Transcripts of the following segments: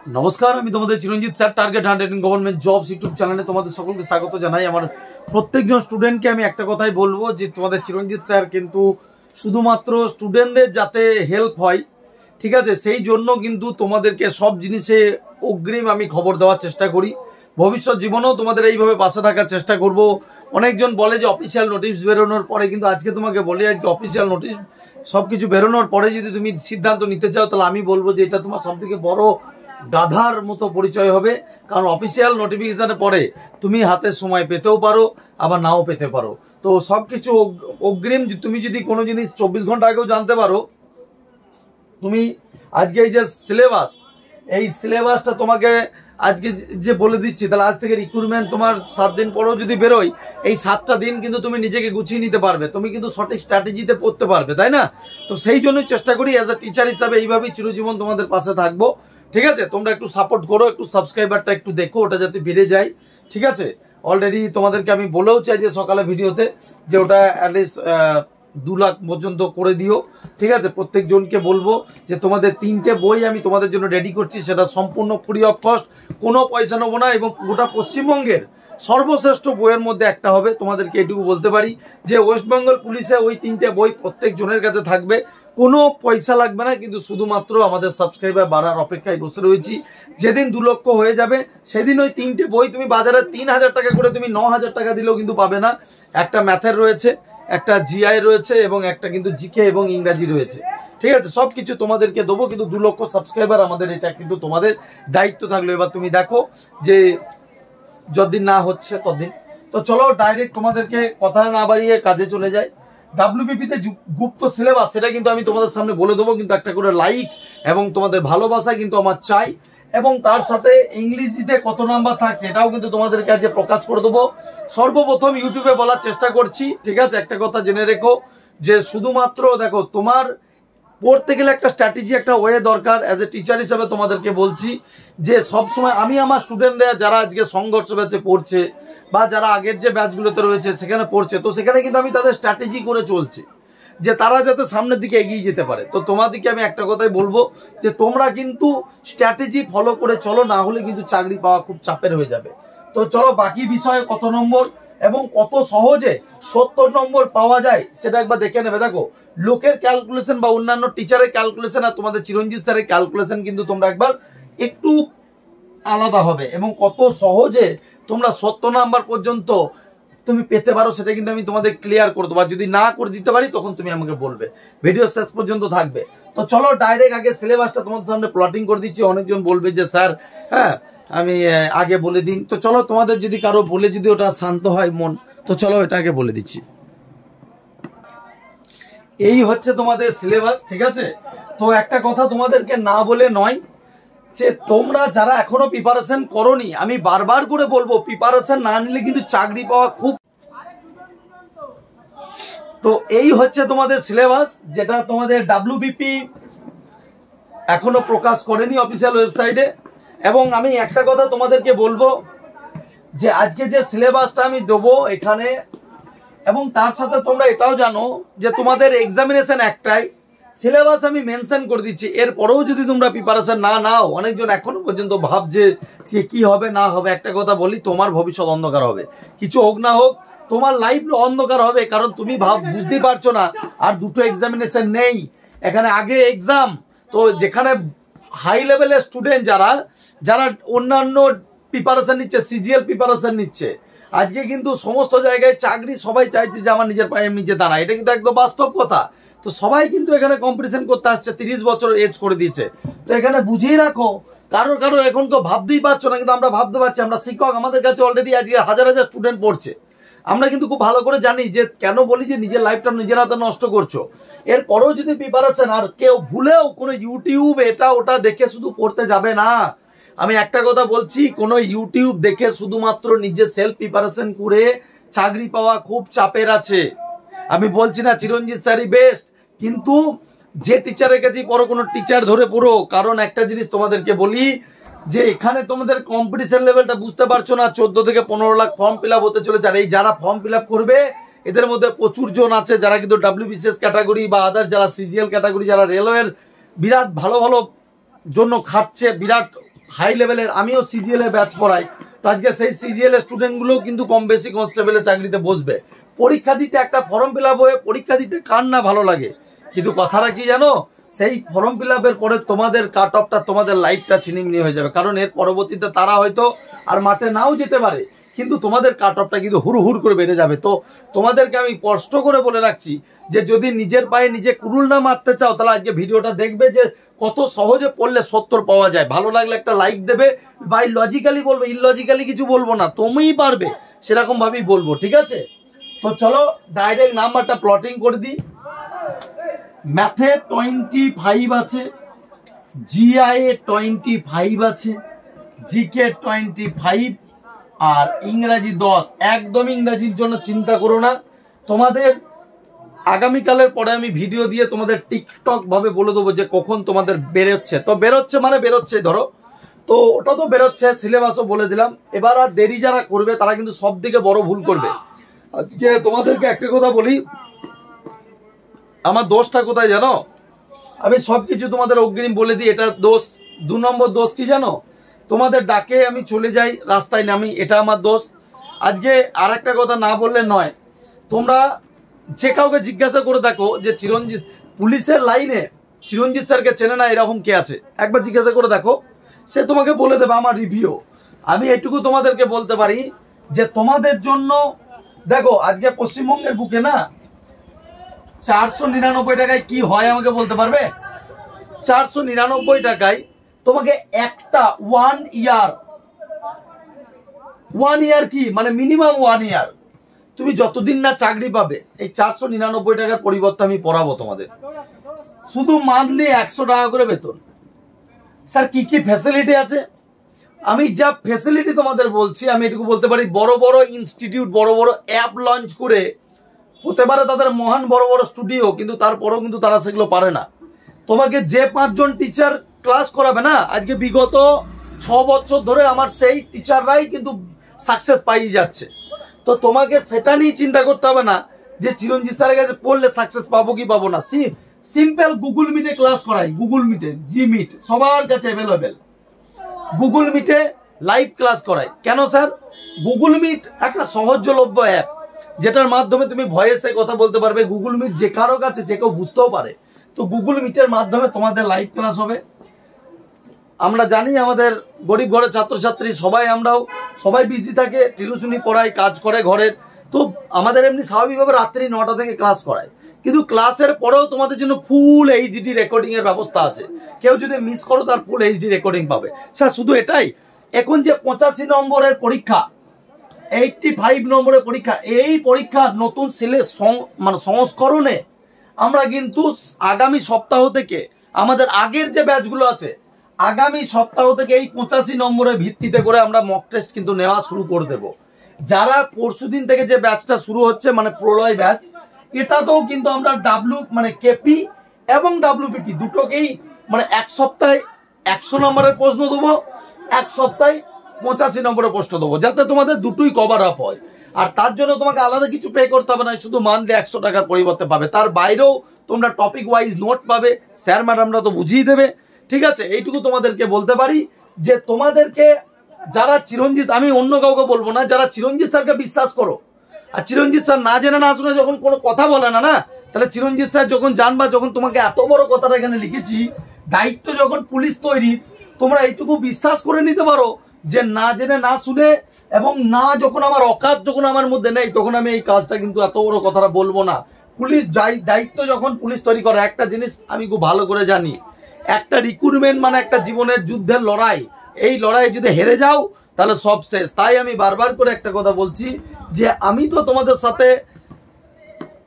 নমস্কার, আমি তোমাদের Chiranjit sir, target 100 government jobs YouTube চ্যানেলে তোমাদের সকলকে স্বাগত জানাই। আমার প্রত্যেকজন স্টুডেন্টকে আমি একটা কথাই বলবো যে তোমাদের চিরঞ্জিত স্যার কিন্তু শুধুমাত্র স্টুডেন্টদের যাতে হেল্প হয়, ঠিক আছে, সেই জন্য কিন্তু তোমাদেরকে সব জিনিসে অগ্রিম আমি খবর দেওয়ার চেষ্টা করি। ভবিষ্যৎ জীবনেও তোমাদের এইভাবে পাশে থাকার চেষ্টা করব। অনেকজন বলে যে অফিসিয়াল নোটিশ বেরোনোর পরে, কিন্তু আজকে তোমাকে বলি আজকে অফিসিয়াল নোটিশ সব কিছু বেরোনোর পরে যদি তুমি সিদ্ধান্ত নিতে চাও, তাহলে আমি বলবো যে এটা তোমার সব থেকে বড় গাধার মতো পরিচয় হবে। কারণ অফিসিয়াল নোটিফিকেশনের পরে তুমি হাতে সময় পেতেও পারো, আবার নাও পেতে পারো। তো সবকিছু অগ্রিম তুমি যদি কোনো জিনিস 24 ঘন্টা আগেও জানতে পারো, তুমি আজকে এই যে সিলেবাস, এই সিলেবাসটা তোমাকে আজকে যে বলে দিচ্ছি, তাহলে আজ থেকে রিক্রুটমেন্ট তোমার 7 দিন পরেও যদি বেরোয়, এই 7টা দিন কিন্তু তুমি নিজেকে গুছিয়ে নিতে পারবে, তুমি কিন্তু সঠিক স্ট্র্যাটেজিতে পড়তে পারবে, তাই না? তো সেই জন্যই চেষ্টা করি অ্যাজ এ টিচার হিসাবে এইভাবেই চিরজীবন তোমাদের পাশে থাকবো। ঠিক আছে, তোমরা একটু সাপোর্ট করো, একটু সাবস্ক্রাইবারটা একটু দেখো, ওটা যাতে বেড়ে যায়। ঠিক আছে, অলরেডি তোমাদেরকে আমি বলেও চাই যে সকালে ভিডিওতে যে ওটা অ্যাটলিস্ট 2 লাখ পর্যন্ত করে দিও। ঠিক আছে, প্রত্যেক জনকে বলবো যে তোমাদের 3টে বই আমি তোমাদের জন্য রেডি করছি, সেটা সম্পূর্ণ ফ্রি অফ কস্ট, কোনো পয়সা নেবো না, এবং গোটা পশ্চিমবঙ্গের সর্বশ্রেষ্ঠ বইয়ের মধ্যে একটা হবে। তোমাদেরকে এটুকু বলতে পারি যে ওয়েস্ট বেঙ্গল পুলিশে ওই 3টে বই প্রত্যেক জনের কাছে থাকবে, কোনো পয়সা লাগবে না, কিন্তু শুধুমাত্র আমাদের সাবস্ক্রাইবার বাড়ার অপেক্ষায় বসে রয়েছি। যেদিন 2 লক্ষ হয়ে যাবে সেদিন ওই 3টে বই তুমি বাজারে 3000 টাকা করে তুমি 9000 টাকা দিলেও কিন্তু পাবে না। একটা ম্যাথের রয়েছে, একটা জিআই রয়েছে, এবং একটা কিন্তু জিকে এবং ইংরাজি রয়েছে। ঠিক আছে, সবকিছু তোমাদেরকে দেবো, কিন্তু 2 লক্ষ সাবস্ক্রাইবার আমাদের, এটা কিন্তু তোমাদের দায়িত্ব থাকলো। এবার তুমি দেখো যে যতদিন না হচ্ছে ততদিন। তো চলো ডাইরেক্ট তোমাদেরকে কথা না বাড়িয়ে কাজে চলে যায়। ডাব্লিউবিপিতে গুপ্ত সিলেবাস, সেটা কিন্তু আমি তোমাদের সামনে বলে দেবো, কিন্তু একটা করে লাইক এবং তোমাদের ভালোবাসা কিন্তু আমার চাই, এবং তার সাথে ইংলিশিতে কত নাম্বার থাকছে এটাও কিন্তু তোমাদের কাছে প্রকাশ করে দেবো। সর্বপ্রথম ইউটিউবে বলার চেষ্টা করছি, ঠিক আছে, একটা কথা জেনে রেখো যে শুধুমাত্র দেখো, তোমার পড়তে গেলে একটা স্ট্র্যাটেজি, একটা ওয়ে দরকার। অ্যাজ এ টিচার হিসাবে তোমাদেরকে বলছি যে সবসময় আমি আমার স্টুডেন্টরা যারা আজকে সংঘর্ষ ব্যাচে পড়ছে বা যারা আগের যে ব্যাচগুলোতে রয়েছে সেখানে পড়ছে, তো সেখানে কিন্তু আমি তাদের স্ট্র্যাটেজি করে চলছি যে তারা যাতে সামনের দিকে এগিয়ে যেতে পারে। তো তোমাদেরকে আমি একটা কথাই বলবো যে তোমরা কিন্তু স্ট্র্যাটেজি ফলো করে চলো, না হলে কিন্তু চাকরি পাওয়া খুব চাপের হয়ে যাবে। তো চলো বাকি বিষয়ে কত নম্বর এবং কত সহজে 70 নম্বর পাওয়া যায় সেটা একবার দেখে নেবে। দেখো, লোকের ক্যালকুলেশন বা অন্যান্য টিচারের ক্যালকুলেশন আর তোমাদের চিরঞ্জিত স্যারের ক্যালকুলেশন কিন্তু তোমরা একবার একটু আলাদা হবে, এবং কত সহজে তোমরা 70 নাম্বার পর্যন্ত তুমি পেতে পারো সেটা কিন্তু আমি তোমাদের ক্লিয়ার করে দেবো। যদি না করে দিতে পারি তখন তুমি আমাকে বলবে, ভিডিও শেষ পর্যন্ত থাকবে। তো চলো ডাইরেক্ট আগে সিলেবাসটা তোমাদের সামনে প্লটিং করে দিচ্ছি। অনেকজন বলবে যে স্যার হ্যাঁ আমি আগে বলে দিন, তো চলো তোমাদের যদি কারো বলে যদি ওটা শান্ত হয় মন, তো চলো এটা আগে বলে দিচ্ছি। এই হচ্ছে তোমাদের সিলেবাস, ঠিক আছে। তো একটা কথা তোমাদেরকে না বলে নয় যে তোমরা যারা এখনো প্রিপারেশন করোনি, আমি বারবার করে বলবো প্রিপারেশন না নিলে কিন্তু চাকরি পাওয়া খুব। তো এই হচ্ছে তোমাদের সিলেবাস, যেটা তোমাদের ডাব্লিউবিপি এখনো প্রকাশ করেনি অফিসিয়াল ওয়েবসাইটে। এবং আমি একটা কথা তোমাদেরকে বলবো যে আজকে যে সিলেবাসটা আমি দেবো এখানে, এবং তার সাথে তোমরা এটাও জানো যে তোমাদের এক্সামিনেশন একটাই, সিলেবাস আমি মেনশন করে দিচ্ছি। এরপরেও যদি তোমরা প্রিপারেশন না নাও, অনেকজন এখনো পর্যন্ত ভাবছে সে কি হবে না হবে। একটা কথা বলি, তোমার ভবিষ্যৎ অন্ধকার হবে, কিছু হোক না হোক তোমার লাইফ অন্ধকার হবে, কারণ তুমি বুঝতেই পারছো না আর 2টো এক্সামিনেশন নেই এখানে, আগে এক্সাম। তো যেখানে হাই লেভেলের স্টুডেন্ট যারা যারা অন্যান্য প্রিপারেশন নিচ্ছে, সিজিএল প্রিপারেশন নিচ্ছে, আজকে কিন্তু সমস্ত জায়গায় চাকরি সবাই চাইছে যে আমার নিজের পায়ে নিজে দাঁড়ায়, এটা কিন্তু একদম বাস্তব কথা। তো সবাই কিন্তু এখানে কম্পিটিশন করতে আসছে, 30 বছর এজ করে দিয়েছে। তো এখানে বুঝেই রাখো, কারো এখন তো ভাবতেই পারছো না, কিন্তু আমরা ভাবতে পারছি। আমরা শিক্ষক, আমাদের কাছে অলরেডি আজকে হাজার হাজার স্টুডেন্ট পড়ছে। আমরা কিন্তু খুব ভালো করে জানি যে কেন বলি যে নিজের লাইফটা নিজের হাতে নষ্ট করছো। এরপরেও যদি প্রিপারেশন, আর কেউ ভুলেও কোনো ইউটিউব এটা ওটা দেখে শুধু পড়তে যাবে না। আমি একটা কথা বলছি, কোনো ইউটিউব দেখে শুধুমাত্র নিজের সেলফ প্রিপারেশন করে চাকরি পাওয়া খুব চাপের আছে। আমি বলছি না চিরঞ্জিত স্যারই বেস্ট, কিন্তু যে টিচারের কাছে পড়ো কোনো টিচার ধরে পড়ো। কারণ একটা জিনিস তোমাদেরকে বলি যে এখানে তোমাদের কম্পিটিশন লেভেলটা বুঝতে পারছো না। 14 থেকে 15 লাখ ফর্ম ফিল আপ হতে চলেছে, আর এই যারা ফর্ম ফিল আপ করবে এদের মধ্যে প্রচুর জন আছে যারা কিন্তু ডাব্লিউবিসিএস ক্যাটাগরি বা আদার যারা সিজিএল ক্যাটাগরি, যারা রেলওয়ের বিরাট ভালো ভালো জন্য খাটছে, বিরাট হাই লেভেলের, আমিও সিজিএল এ ব্যাচ পড়াই, তো আজকে সেই সিজিএল এর স্টুডেন্টগুলো কিন্তু কম বেশি কনস্টেবলের চাকরিতে বসবে। পরীক্ষা দিতে একটা ফর্ম ফিল আপ হয়ে পরীক্ষা দিতে কার না ভালো লাগে, কিন্তু কথাটা কি জানো, সেই ফর্ম ফিল আপের পরে তোমাদের কাট অফটা, তোমাদের লাইফটা ছিনিমিনি হয়ে যাবে, কারণ এর পরবর্তীতে তারা হয়তো আর মাঠে নাও যেতে পারে, কিন্তু তোমাদের কাট অফটা কিন্তু হুড় হুড় করে বেড়ে যাবে। তো তোমাদেরকে আমি স্পষ্ট করে বলে রাখছি যে যদি নিজের পায়ে নিজে কুড়ুল না মারতে চাও, তাহলে আজকে ভিডিওটা দেখবে যে কত সহজে পড়লে 70 পাওয়া যায়। ভালো লাগলে একটা লাইক দেবে, বাই লজিক্যালি বলবে, ইললজিক্যালি কিছু বলবো না, তুমিই পারবে সেরকম ভাবেই বলবো, ঠিক আছে? তো চলো ডাইরেক্ট নাম্বারটা প্লটিং করে দিই। ম্যাথে 25 আছে, জিআই 25 আছে, জিকে 25 আর ইংরাজি 10। একদম ইংরাজির জন্য চিন্তা করো না, তোমাদের আগামীকালের পরে আমি ভিডিও দিয়ে তোমাদের টিকটক ভাবে বলে দেবো যে কখন তোমাদের বেরোচ্ছে। তো বেরোচ্ছে মানে বেরোচ্ছে, ধরো তো ওটা তো বেরোচ্ছে, সিলেবাসও বলে দিলাম। এবার আর দেরি যারা করবে তারা কিন্তু সব থেকে বড় ভুল করবে। আজকে তোমাদেরকে একটা কথা বলি, আমার দোষটা কোথায় জানো? আমি সবকিছু তোমাদের অগ্রিম বলে দিই, এটা দোষ। 2 নম্বর দোষ কি জানো? তোমাদের ডাকে আমি চলে যাই, রাস্তায় নামি, এটা আমার দোষ। আজকে আর একটা কথা না বললে নয়, তোমরা যে কাউকে জিজ্ঞাসা করে দেখো যে চিরঞ্জিত পুলিশের লাইনে চিরঞ্জিত স্যারকে চেনে না এরকম কে আছে, একবার জিজ্ঞাসা করে দেখো, সে তোমাকে বলে দেবে আমার রিভিউ। আমি এটুকু তোমাদেরকে বলতে পারি যে তোমাদের জন্য দেখো, আজকে পশ্চিমবঙ্গের বুকে না 499 টাকায় কি হয় আমাকে বলতে পারবে? 499 টাকায় তোমাকে একটা 1 ইয়ার কি মানে মিনিমাম 1 ইয়ার তুমি যতদিন না চাকরি পাবে, এই 499 টাকার পরিবর্তে আমি পড়াবো তোমাদের। শুধু মান্থলি 100 টাকা করে বেতন। স্যার কি কি ফ্যাসিলিটি আছে? আমি যা ফ্যাসিলিটি তোমাদের বলছি, আমি এটুকু বলতে পারি, বড় বড় ইনস্টিটিউট বড় বড় অ্যাপ লঞ্চ করে, হতে পারে তাদের মহান বড় বড় স্টুডিও, কিন্তু তারপরেও কিন্তু তারা সেগুলো পারে না। তোমাকে যে 5 জন টিচার ক্লাস করাবে না, আজকে বিগত 6 বছর ধরে আমার সেই টিচাররাই কিন্তু সাকসেস পাই যাচ্ছে। তো তোমাকে সেটা নিয়ে চিন্তা করতে হবে না যে চিরঞ্জিত স্যারের কাছে পড়লে সাকসেস পাবো কি পাবো না। সিম্পল গুগল মিটে ক্লাস করাই, গুগল মিটে, জি মিট সবার কাছে অ্যাভেলেবেল। গুগল মিটে লাইভ ক্লাস করাই। কেন স্যার? গুগল মিট একটা সহজলভ্য অ্যাপ, যেটার মাধ্যমে তুমি ভয়েসে কথা বলতে পারবে। গুগল মিট যে কারো কাছে যে কেউ বুঝতেও পারে। তো গুগল মিটের মাধ্যমে তোমাদের লাইভ ক্লাস হবে। আমরা জানি আমাদের গরিব ঘরের ছাত্রছাত্রী আমরাও সবাই বিজি থাকে, টিউশনি পড়াই, কাজ করে ঘরের। তো আমাদের এমনি স্বাভাবিকভাবে রাত্রি 9টা থেকে ক্লাস করায়, কিন্তু ক্লাসের পরেও তোমাদের জন্য ফুল এইচডি রেকর্ডিং এর ব্যবস্থা আছে। কেউ যদি মিস করো তার ফুল এইচডি রেকর্ডিং পাবে। স্যার শুধু এটাই? এখন যে 85 নম্বরের পরীক্ষা, 85 নম্বরের পরীক্ষা, এই পরীক্ষার নতুন মানে সংস্করণে আমরা কিন্তু আগামী সপ্তাহ থেকে আমাদের আগের যে ব্যাচগুলো আছে, আগামী সপ্তাহ থেকে এই 85 নম্বরের ভিত্তিতে করে আমরা মক টেস্ট কিন্তু নেওয়া শুরু করে দেব। যারা পরশুদিন থেকে যে ব্যাচটা শুরু হচ্ছে মানে প্রলয় ব্যাচ, এটাতেও কিন্তু আমরা মানে কেপি এবং ডাব্লিউপিপি দুটোকেই মানে এক সপ্তাহে 100 নম্বরের প্রশ্ন দেবো, এক সপ্তাহে 85 নম্বরের প্রশ্ন দেবো, যাতে তোমাদের দুটোই কভার আপ হয়। আর তার জন্য তোমাকে আলাদা কিছু পে করতে হবে না, শুধু মান্থলি 100 টাকার পরিবর্তে পাবে। তার বাইরেও তোমরা টপিক ওয়াইজ নোট পাবে, স্যার ম্যাডামরা তো বুঝিয়ে দেবে। ঠিক আছে, এইটুকু তোমাদেরকে বলতে পারি যে তোমাদেরকে যারা চিরঞ্জিত, আমি অন্য কাউকে বলবো না, যারা চিরঞ্জিত স্যারকে বিশ্বাস করো, আর চিরঞ্জিত স্যার না জেনে না শুনে যখন কোনো কথা বলে না না, তাহলে চিরঞ্জিত স্যার যখন জানবা, যখন তোমাকে এত বড় কথাটা এখানে লিখেছি, দায়িত্ব যখন পুলিশ তৈরি, তোমরা এইটুকু বিশ্বাস করে নিতে পারো যে না জেনে না শুনে এবং না যখন আমার অকাত যখন আমার মধ্যে নেই, তখন আমি এই কাজটা কিন্তু এত বড় কথাটা বলবো না। পুলিশ দায়িত্ব যখন পুলিশ তৈরি করে, একটা জিনিস আমি খুব ভালো করে জানি, একটা রিক্রুটমেন্ট মানে একটা জীবনের যুদ্ধের লড়াই। এই লড়াই যদি হেরে যাও তাহলে সব শেষ। তাই আমি বারবার করে একটা কথা বলছি যে আমি তো তোমাদের সাথে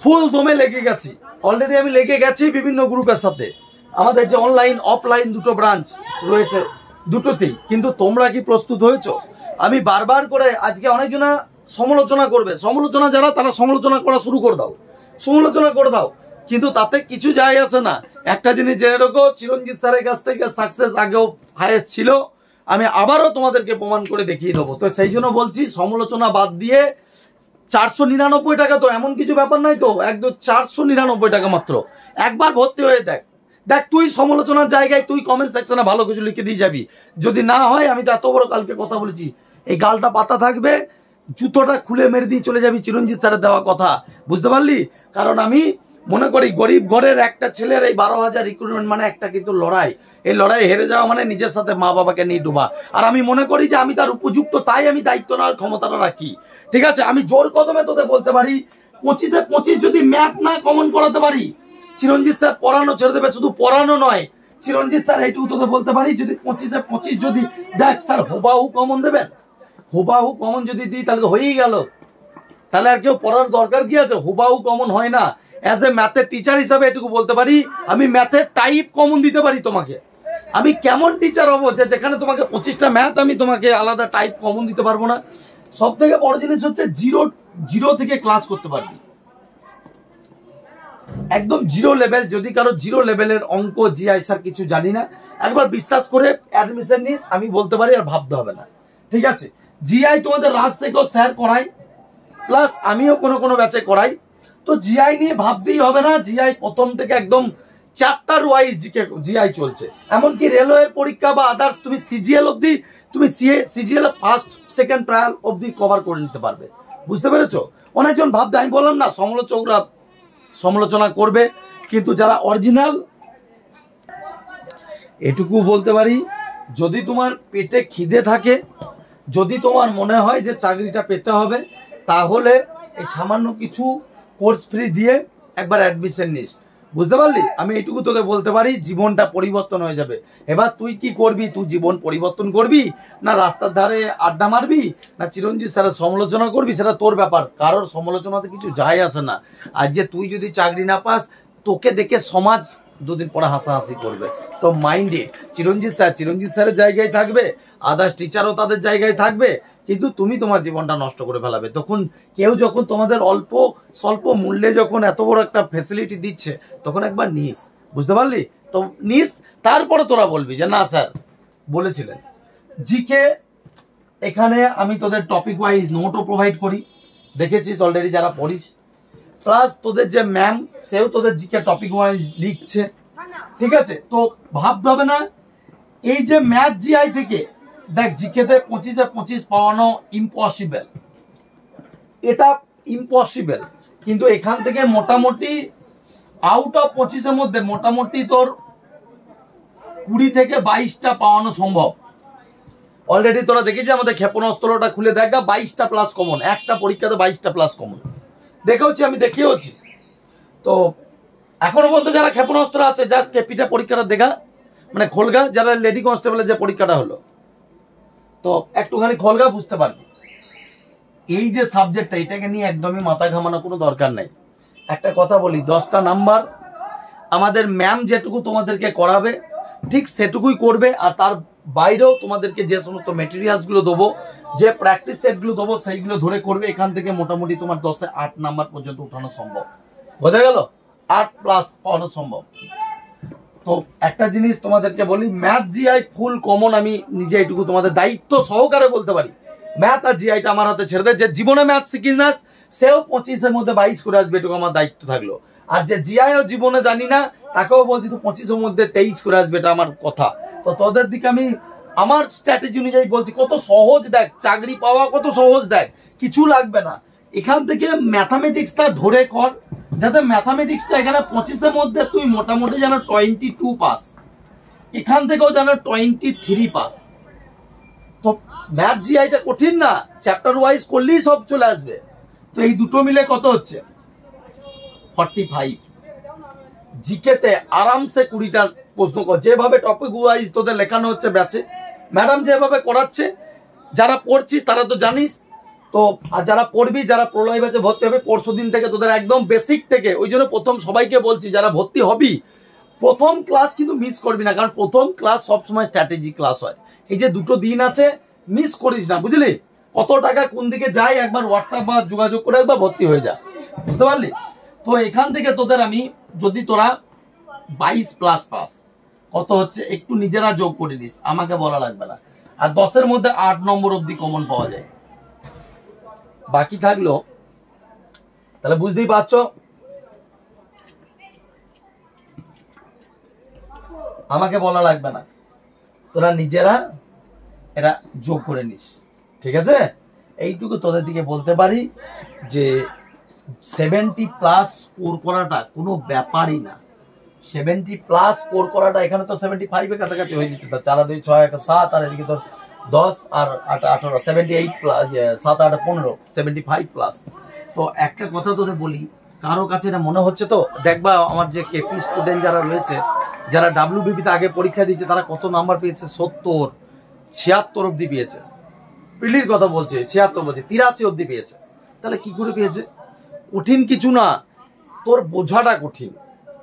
ফুল দমে লেগে গেছি, অলরেডি আমি লেগে গেছি বিভিন্ন গ্রুপের সাথে। আমাদের যে অনলাইন অফলাইন দুটো ব্রাঞ্চ রয়েছে, দুটোতেই। কিন্তু তোমরা কি প্রস্তুত হয়েছো? আমি বারবার করে, আজকে অনেকজনা সমালোচনা করবে, সমালোচনা যারা তারা সমালোচনা করা শুরু করে দাও, সমালোচনা করে দাও, কিন্তু তাতে কিছু যায় আসে না। একটা জিনিস জেনে রাখো, চিরঞ্জিত স্যারের কাছ থেকে সাকসেস আগেও হাইয়েস্ট ছিল, আমি আবারও তোমাদেরকে প্রমাণ করে দেখিয়ে দেবো। তো সেই জন্য বলছি, সমালোচনা বাদ দিয়ে 499 টাকা তো এমন কিছু ব্যাপার নাই তো, একদম 499 টাকা মাত্র। একবার ভর্তি হয়ে দেখ, দেখ তুই সমালোচনার জায়গায় তুই কমেন্ট সেকশনে ভালো কিছু লিখে দিয়ে যাবি, যদি না হয় আমি তো এত বড় কালকে কথা বলেছি, এই গালটা পাতা থাকবে, জুতোটা খুলে মেরে দিয়ে চলে যাবি চিরঞ্জিত স্যারের দেওয়া কথা, বুঝতে পারলি? কারণ আমি মনে করি গরিব ঘরের একটা ছেলের এই 12,000 রিক্রুটমেন্ট মানে একটা কিন্তু লড়াই, এই লড়াই হেরে যাওয়া মানে নিজের সাথে মা বাবাকে নিয়ে ডুবা। আর আমি মনে করি যে আমি তার উপযুক্ত, তাই আমি দায়িত্ব নেওয়ার ক্ষমতাটা রাখি, ঠিক আছে? আমি জোর কদমে তোদের বলতে পারি 25-এ 25 যদি ম্যাথ না কমন করাতে পারি, চিরঞ্জিত স্যার পড়ানো ছেড়ে দেবে। শুধু পড়ানো নয়, চিরঞ্জিত স্যার এইটুকু তোদের বলতে পারি, যদি 25-এ 25 যদি দেখ স্যার হুবাহু কমন দেবেন, হুবাহু কমন যদি দিই তাহলে তো হয়েই গেল, তাহলে আর কেউ পড়ার দরকার কি আছে? হুবাহু কমন হয় না। অ্যাজ এ ম্যাথের টিচার হিসাবে এটুকু বলতে পারি, আমি ম্যাথের টাইপ কমন দিতে পারি তোমাকে। আমি কেমন টিচার হবো যে যেখানে তোমাকে 25টা ম্যাথ আমি তোমাকে আলাদা টাইপ কমন দিতে পারবো না? সব থেকে বড় জিনিস হচ্ছে জিরো থেকে ক্লাস করতে পারবি, একদম জিরো লেভেল। যদি কারো জিরো লেভেলের অঙ্ক জিআই স্যার কিছু জানি না, একবার বিশ্বাস করে অ্যাডমিশন নিস, আমি বলতে পারি, আর ভাবতে হবে না, ঠিক আছে? জিআই তোমাদের রাজ থেকেও স্যার করাই, প্লাস আমিও কোনো কোনো ব্যাচে করাই, তো জিআই নিয়ে ভাবতেই হবে না। জিআই প্রথম থেকে একদম চ্যাপ্টার ওয়াইজ জিআই চলছে, এমনকি রেলওয়ের পরীক্ষা বা আদার্স তুমি সিজিএল অবধি, তুমি সিজিএল ফার্স্ট সেকেন্ড ট্রায়াল অবধি কভার করে নিতে পারবে, বুঝতে পেরেছো? অনেকজন ভাবতে, আমি বললাম না সমালোচকরা সমালোচনা করবে, কিন্তু যারা অরিজিনাল, এটুকু বলতে পারি, যদি তোমার পেটে খিদে থাকে, যদি তোমার মনে হয় যে চাকরিটা পেতে হবে, তাহলে এই সামান্য কিছু কোর্স ফ্রি দিয়ে একবার অ্যাডমিশন নিস, বুঝতে পারলি? আমি এইটুকু তোকে বলতে পারি, জীবনটা পরিবর্তন হয়ে যাবে। এবার তুই কি করবি? তুই জীবন পরিবর্তন করবি, না রাস্তার ধারে আড্ডা মারবি, না চিরঞ্জিত স্যারের সমালোচনা করবি, সেটা তোর ব্যাপার। কারোর সমালোচনাতে কিছু যায় আসে না। আজকে তুই যদি চাকরি না পাস, তোকে দেখে সমাজ দুদিন পরে হাসাহাসি করবে। তো মাইন্ডে চিরঞ্জিত স্যারের জায়গায় থাকবে, আদার্স টিচারও তাদের জায়গায় থাকবে, কিন্তু তুমি তোমার জীবনটা নষ্ট করে ফেলাবে। তখন কেউ যখন তোমাদের অল্প স্বল্প মূল্যে যখন এত বড় একটা ফ্যাসিলিটি দিচ্ছে, তখন একবার নিস, বুঝতে পারলি? তো নিস, তারপরে তোরা বলবি যে না স্যার বলেছিলেন। জিকে এখানে আমি তোদের টপিক ওয়াইজ নোটও প্রোভাইড করি, দেখেছিস অলরেডি যারা পড়িস, প্লাস তোদের যে ম্যাম সেও তোদের জিকে টপিক ওয়াইজ লিখছে, ঠিক আছে? তো ভাবতে হবে না এই যে ম্যাথ জিআই থেকে, দেখ জিকেতে 25-এ 25 পাওয়ানো ইম্পসিবল, এটা ইম্পসিবল, কিন্তু এখান থেকে মোটামুটি আউট অফ 25-এর মধ্যে মোটামুটি তোর 20 থেকে 22টা পাওয়ানো সম্ভব। অলরেডি তোরা দেখেছি আমাদের ক্ষেপণাস্ত্রটা খুলে দেখা, 22টা প্লাস কমন, একটা পরীক্ষাতে 22টা প্লাস কমন দেখেওছি, আমি দেখিয়েওছি। তো এখনো পর্যন্ত যারা ক্ষেপণাস্ত্র আছে, জাস্ট কেপিটা পরীক্ষাটা দেখা, মানে খোলগা, যারা লেডি কনস্টেবলের যে পরীক্ষাটা হলো, তো একটুখানি খোলগা, বুঝতে পারবি এই যে সাবজেক্টটা, এটাকে নিয়ে একদমই মাথা ঘামানো কোনো দরকার নাই। একটা কথা বলি, 10টা নাম্বার আমাদের ম্যাম যেটুকু তোমাদেরকে করাবে ঠিক সেটুকুই করবে, আর তার বাইরেও তোমাদেরকে যে সমস্ত মেটেরিয়ালসগুলো দেবো, যে প্র্যাকটিস সেটগুলো দেবো, সেইগুলো ধরে করবে। এখান থেকে মোটামুটি তোমার 10-এ 8 নাম্বার পর্যন্ত উঠানো সম্ভব, বোঝা গেল? 8+ পাওয়ানো সম্ভব। তো একটা জিনিস তোমাদেরকে বলি, ম্যাথ জিআই ফুল কমন, আমি নিজে এইটুকু তোমাদের দায়িত্ব সহকারে বলতে পারি, ম্যাথ আর জিআইটা আমার হাতে ছেড়ে দেয়। যে জীবনে ম্যাথ শিখিস না, সেও 25-এর মধ্যে 22 করে আসবে, এটুকু আমার দায়িত্ব থাকলো। আর যে জিআইও জীবনে জানি না, তাকেও বলছি তুই 25-এর মধ্যে 23 করে আসবে, এটা আমার কথা। তো তোদের দিকে আমি আমার স্ট্র্যাটেজি অনুযায়ী বলছি, কত সহজ দেখ, চাকরি পাওয়া কত সহজ দেখ, কিছু লাগবে না। এখান থেকে ম্যাথামেটিক্সটা ধরে কর, যাতে ম্যাথামেটিক্সটা এখানে 25-এর মধ্যে তুই মোটামুটি যেন 22 পাস, এখান থেকেও যেন 23 পাস। তো ম্যাথ জিআইটা কঠিন না, চ্যাপ্টার ওয়াইজ করলেই সব চলে আসবে। তো এই দুটো মিলে কত হচ্ছে? 45। জিকেতে আরামসে 20টা প্রশ্ন কর, যেভাবে টপিক ওয়াইজ তোদের লেখানো হচ্ছে ব্যাচে, ম্যাডাম যেভাবে করাচ্ছে, যারা পড়ছিস তারা তো জানিস। তো আর যারা পড়বি, যারা প্রলয় ব্যাচে ভর্তি হবে, পরশু দিন থেকে তোদের একদম বেসিক থেকে, ওই জন্য প্রথম সবাইকে বলছি যারা ভর্তি হবি, প্রথম ক্লাস কিন্তু মিস করবি না, কারণ প্রথম ক্লাস সবসময় স্ট্র্যাটেজি ক্লাস হয়। এই যে দুটো দিন আছে, মিস করিস না, বুঝলি? কত টাকা কোন দিকে যায়, একবার হোয়াটসঅ্যাপ বা যোগাযোগ করে একবার ভর্তি হয়ে যা, বুঝতে পারলি? তো এখান থেকে তোদের আমি, যদি তোরা 22+ পাস, কত হচ্ছে একটু নিজেরা যোগ করে দিস, আমাকে বলা লাগবে না। আর 10-এর মধ্যে 8 নম্বর অবধি কমন পাওয়া যায়, বাকি থাকলো, তাহলে বুঝতেই পারছো আমাকে বলা লাগবে না, তোরা নিজেরা এটা যোগ করে নিস, ঠিক আছে? এইটুকু তোদের দিকে বলতে পারি যে 70+ স্কোর করাটা কোনো ব্যাপারই না। 70+ স্কোর করাটা, এখানে তো 75-এর কাছাকাছি হয়ে যাচ্ছে। 4 2 6 1 7, আর এদিকে তোর 10 আর 8 18, 78+, 7 8 15, 75+। তো একটা কথা তোদের বলি, কারো কাছে এটা মনে হচ্ছে তো, দেখবা আমার যে কেপি স্টুডেন্ট যারা রয়েছে, যারা WBP-তে আগে পরীক্ষা দিয়েছে, তারা কত নাম্বার পেয়েছে? 70 76 অব্দি পেয়েছে। পিলির কথা বলছে, 76 বলছে, 83 অব্দি পেয়েছে। তাহলে কি করে পেয়েছে? কঠিন কিছু না, তোর বোঝাটা কঠিন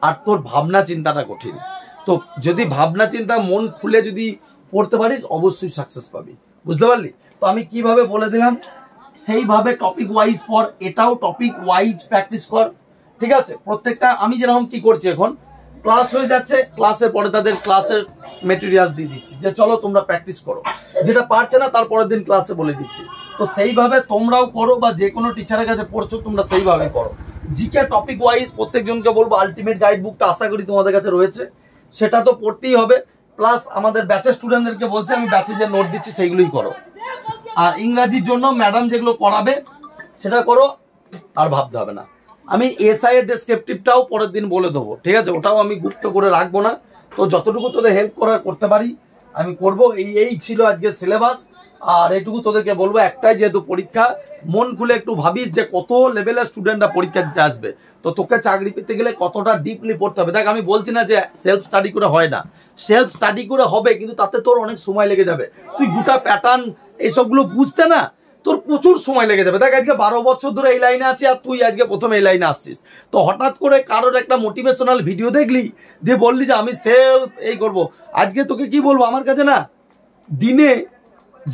আর তোর ভাবনা চিন্তাটা কঠিন। তো যদি ভাবনা চিন্তা মন খুলে যদি পড়তে পারিস, অবশ্যই সাকসেস পাবি। বুঝতে পারলি? তো আমি কিভাবে বলে দিলাম, সেইভাবে টপিক ওয়াইজ পর, এটাও টপিক ওয়াইজ প্র্যাকটিস কর, ঠিক আছে? প্রত্যেকটা আমি যেরকম কি করছি, এখন ক্লাস হয়ে যাচ্ছে, ক্লাসের পরে তাদের ক্লাসের মেটেরিয়াল দিয়ে দিচ্ছি যে চলো তোমরা প্র্যাকটিস করো, যেটা পারছে না তারপরের দিন ক্লাসে বলে দিচ্ছি। তো সেইভাবে তোমরাও করো, বা যে কোনো টিচারের কাছে পড়ছো তোমরা সেইভাবে করো। জিকে টপিক ওয়াইজ প্রত্যেকজনকে বলবো, আলটিমেট গাইড বুকটা আশা করি তোমাদের কাছে রয়েছে, সেটা তো পড়তেই হবে। প্লাস আমাদের ব্যাচের স্টুডেন্টদেরকে বলছি, আমি ব্যাচে যে নোট দিচ্ছি সেইগুলোই করো। আর ইংরাজির জন্য ম্যাডাম যেগুলো করাবে সেটা করো, আর ভাবতে হবে না। আমি এসআই এর ডেসক্রিপটিভটাও পরের দিন বলে দেবো, ঠিক আছে? ওটাও আমি গুপ্ত করে রাখবো না। তো যতটুকু তোদের হেল্প করার করতে পারি আমি করব। এই ছিল আজকে সিলেবাস। আর এইটুকু তোদেরকে বলবো, একটাই, যেহেতু পরীক্ষা, মন খুলে একটু ভাবিস যে কত লেভেলের স্টুডেন্টরা পরীক্ষা দিতে আসবে। তো তোকে চাকরি পেতে গেলে কতটা ডিপলি পড়তে হবে। দেখ, আমি বলছি না যে সেলফ স্টাডি করে হয় না, সেলফ স্টাডি করে হবে, কিন্তু তাতে তোর অনেক সময় লেগে যাবে। তুই গোটা প্যাটার্ন এইসবগুলো বুঝতে না তোর প্রচুর সময় লেগে যাবে। দেখ, আজকে 12 বছর ধরে এই লাইনে আছি, আর তুই আজকে প্রথমে এই লাইনে আসছিস। তো হঠাৎ করে কারোর একটা মোটিভেশনাল ভিডিও দেখলি, দিয়ে বললি যে আমি সেলফ এই করব। আজকে তোকে কি বলবো, আমার কাছে না দিনে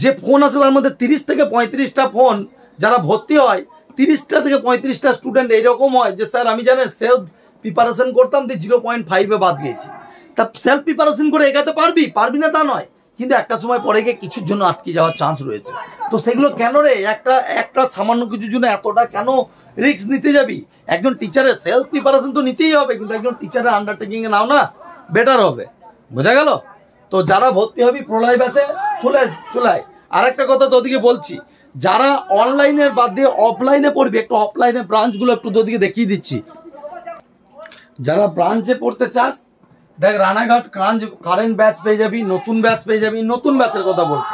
যে ফোন আছে তার মধ্যে 30 থেকে 35টা ফোন যারা ভর্তি হয়, 30টা থেকে 35টা স্টুডেন্ট এইরকম হয় যে স্যার আমি জানেন সেলফ প্রিপারেশন করতাম, দিয়ে 0.5-এ বাদ গিয়েছি। তা সেলফ প্রিপারেশন করে এগাতে পারবি না তা নয়, কিন্তু একটা সময় পরে গিয়ে কিছুর জন্য আটকে যাওয়ার চান্স রয়েছে। তো সেগুলো কেন রে, একটা সামান্য কিছুর জন্য এতটা কেন রিস্ক নিতে যাবি? একজন টিচারের সেলফ প্রিপারেশন তো নিতেই হবে, কিন্তু একজন টিচারের আন্ডারটেকিং এ নাও না, বেটার হবে। বোঝা গেল? তো যারা ভর্তি হবি প্রলয় ব্যাচে চলে আয়। আর একটা কথা তোদিকে বলছি, যারা অনলাইনের বাদ দিয়ে অফলাইনে পড়বি, একটু অফলাইনে ব্রাঞ্চগুলো একটু তোদিকে দেখিয়ে দিচ্ছি। যারা ব্রাঞ্চে পড়তে চাস, দেখ রানাঘাট কারেন্ট ব্যাচ পেয়ে যাবি, নতুন ব্যাচ পেয়ে যাবি। নতুন ব্যাচের কথা বলছি,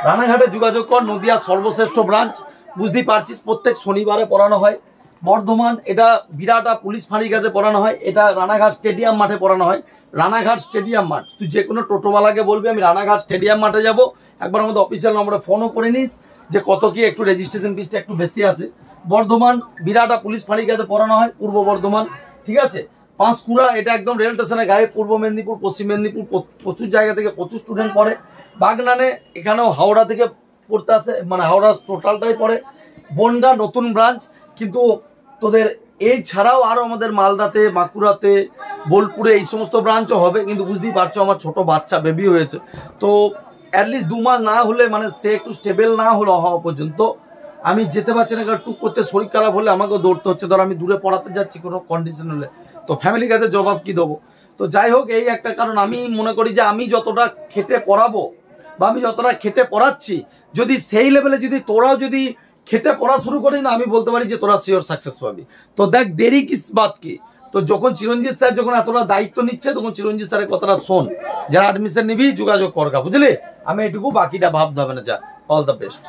রানাঘাটে যোগাযোগ কর, নদিয়ার সর্বশ্রেষ্ঠ ব্রাঞ্চ। বুঝতেই পারছিস, প্রত্যেক শনিবারে পড়ানো হয়। বর্ধমান, এটা বিরাটা পুলিশ ফাঁড়ির কাছে পড়ানো হয়, এটা রানাঘাট স্টেডিয়াম মাঠে পড়ানো হয়। রানাঘাট স্টেডিয়াম মাঠ, তুই যে কোনো টোটোওয়ালাকে বলবি আমি রানাঘাট স্টেডিয়াম মাঠে যাব, একবার আমাদের অফিসিয়াল নম্বরে ফোনও করে নিস যে কত কি, একটু রেজিস্ট্রেশন ফিসটা একটু বেশি আছে। বর্ধমান বিরাটা পুলিশ ফাঁড়ির কাছে পড়ানো হয়, পূর্ব বর্ধমান, ঠিক আছে? পাঁশকুড়া, এটা একদম রেল স্টেশনের গায়ে, পূর্ব মেদিনীপুর, পশ্চিম মেদিনীপুর, প্রচুর জায়গা থেকে প্রচুর স্টুডেন্ট পড়ে। বাগনানে, এখানেও হাওড়া থেকে পড়তে আসে, মানে হাওড়া টোটালটাই পড়ে। বনগাঁ নতুন ব্রাঞ্চ, কিন্তু তোদের এই ছাড়াও আরও আমাদের মালদাতে, বাঁকুড়াতে, বোলপুরে এই সমস্ত ব্রাঞ্চও হবে। কিন্তু বুঝতেই পারছো আমার ছোট বাচ্চা বেবি হয়েছে, তো অ্যাটলিস্ট 2 মাস না হলে, মানে সে একটু স্টেবল না হলো হওয়া পর্যন্ত আমি যেতে পারছি না। কারণ টুক করতে শরীর খারাপ হলে আমাকেও দৌড়তে হচ্ছে, ধর আমি দূরে পড়াতে যাচ্ছি কোনো কন্ডিশন হলে, তো ফ্যামিলির কাছে জবাব কি দেবো? তো যাই হোক, এই একটা কারণ। আমি মনে করি যে আমি যতটা খেটে পড়াবো বা আমি যতটা খেটে পড়াচ্ছি, যদি সেই লেভেলে যদি তোরাও যদি খেটে পড়া শুরু করিস না, আমি বলতে পারি যে তোরা শিওর সাকসেস পাবি। তো দেখ, দেরি কিস বাত কি, তো যখন চিরঞ্জিত স্যার যখন এতটা দায়িত্ব নিচ্ছে, তখন চিরঞ্জিত স্যারের কথাটা শোন। যারা অ্যাডমিশন নিবি যোগাযোগ করগা, বুঝলি? আমি এটুকু, বাকিটা ভাবতে হবে না। যা, অল দ্য বেস্ট।